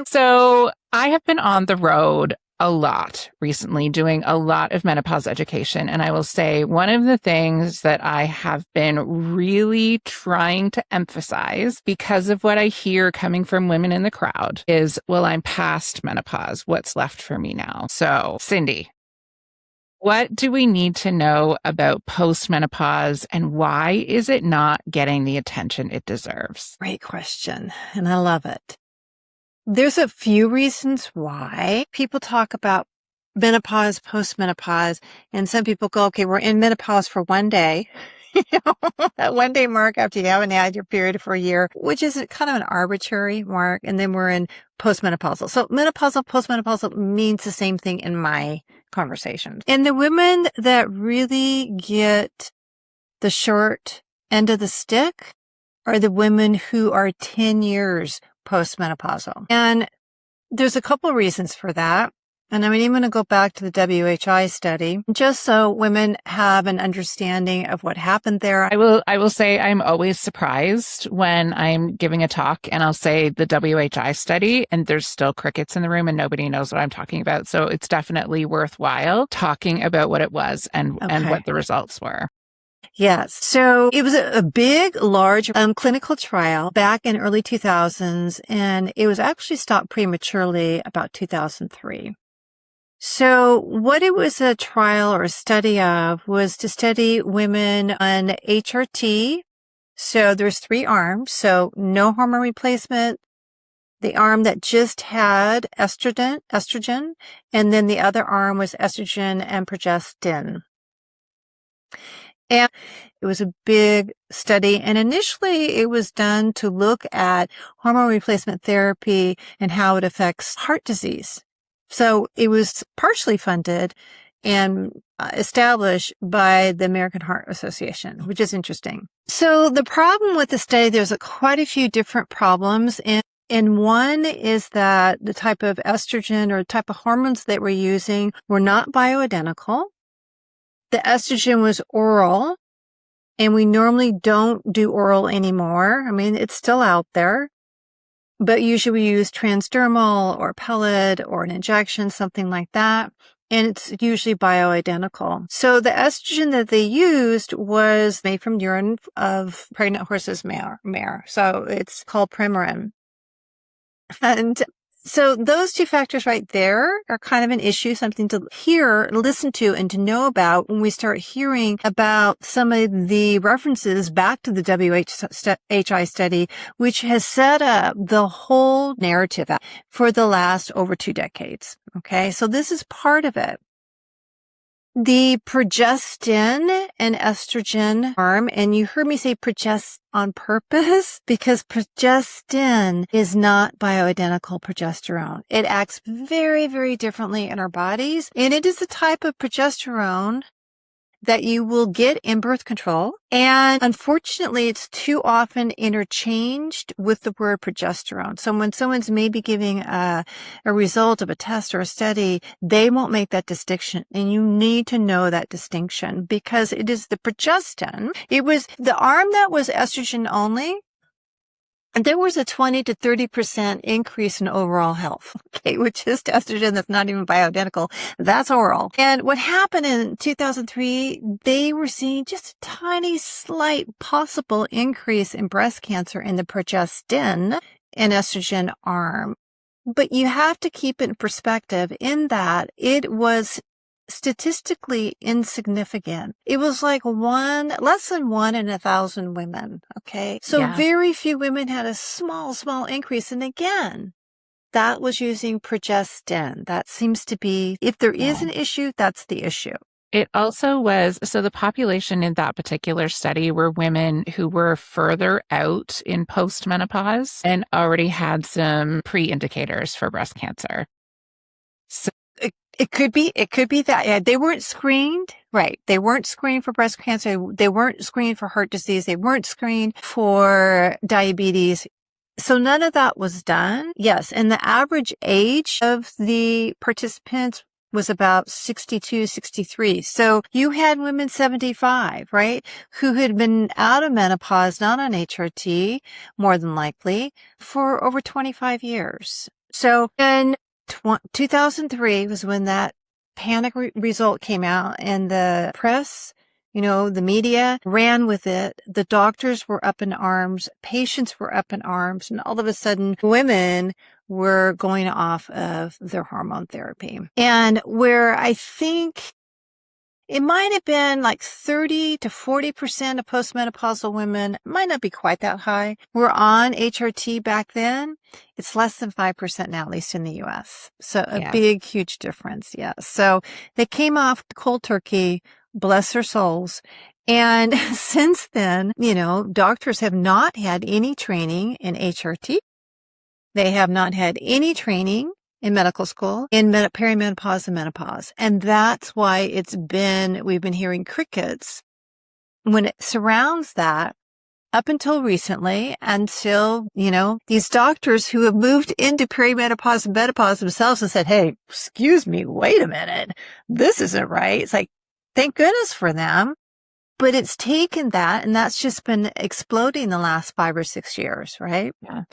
So I have been on the road a lot recently, doing a lot of menopause education. And I will say one of the things that I have been really trying to emphasize because of what I hear coming from women in the crowd is, well, I'm past menopause. What's left for me now? So, Cindy, what do we need to know about postmenopause and why is it not getting the attention it deserves? Great question. And I love it. There's a few reasons why people talk about menopause, postmenopause, and some people go, okay, we're in menopause for one day. That 1 day mark after you haven't had your period for a year, which is kind of an arbitrary mark. And then we're in postmenopausal. So menopausal, postmenopausal means the same thing in my conversations. And the women that really get the short end of the stick are the women who are 10 years postmenopausal. And there's a couple of reasons for that. And I'm even going to go back to the WHI study just so women have an understanding of what happened there. I will say I'm always surprised when I'm giving a talk and I'll say the WHI study and there's still crickets in the room and nobody knows what I'm talking about. So it's definitely worthwhile talking about what it was and what the results were. Yes. So it was a big, large clinical trial back in early 2000s, and it was actually stopped prematurely about 2003. So what it was a trial or a study of was to study women on HRT. So there's 3 arms. So no hormone replacement, the arm that just had estrogen, and then the other arm was estrogen and progestin. And it was a big study. And initially it was done to look at hormone replacement therapy and how it affects heart disease. So it was partially funded and established by the American Heart Association, which is interesting. So the problem with the study, there's quite a few different problems. And one is that the type of estrogen or type of hormones that we're using were not bioidentical. The estrogen was oral, and we normally don't do oral anymore. I mean, it's still out there, but usually we use transdermal or pellet or an injection, something like that. And it's usually bioidentical. So the estrogen that they used was made from urine of pregnant horses' mare. So it's called Premarin. And so those 2 factors right there are kind of an issue, something to hear, listen to, and to know about when we start hearing about some of the references back to the WHI study, which has set up the whole narrative for the last over 2 decades. Okay, so this is part of it. The progestin and estrogen arm, and you heard me say progest on purpose because progestin is not bioidentical progesterone. It acts very, very differently in our bodies, and it is a type of progesterone that you will get in birth control. And unfortunately, it's too often interchanged with the word progesterone. So when someone's maybe giving a result of a test or a study, they won't make that distinction. And you need to know that distinction because it is the progestin. It was the arm that was estrogen only. And there was a 20 to 30% increase in overall health, okay, which is estrogen that's not even bioidentical. That's oral. And what happened in 2003, they were seeing just a tiny, slight possible increase in breast cancer in the progestin and estrogen arm. But you have to keep it in perspective in that it was statistically insignificant. It was like less than 1 in 1,000 women. Okay. So very few women had a small increase. And again, that was using progestin. That seems to be, if there is an issue, that's the issue. It also was, so the population in that particular study were women who were further out in postmenopause and already had some pre-indicators for breast cancer. So It could be that. Yeah, they weren't screened. Right. They weren't screened for breast cancer. They weren't screened for heart disease. They weren't screened for diabetes. So none of that was done. Yes. And the average age of the participants was about 62, 63. So you had women 75, right? Who had been out of menopause, not on HRT, more than likely, for over 25 years. So in 2003 was when that panic result came out, and the press, the media ran with it. The doctors were up in arms. Patients were up in arms. And all of a sudden, women were going off of their hormone therapy. And where I think it might have been like 30 to 40% of postmenopausal women, might not be quite that high, were on HRT back then. It's less than 5% now, at least in the US. So a Yes. big, huge difference. Yeah. So they came off cold turkey, bless their souls. And since then, doctors have not had any training in HRT. They have not had any training in medical school, in perimenopause and menopause. And that's why we've been hearing crickets when it surrounds that up until recently, until, these doctors who have moved into perimenopause and menopause themselves and said, hey, excuse me, wait a minute. This isn't right. It's like, thank goodness for them. But it's taken that, and that's just been exploding the last 5 or 6 years, right? Yeah.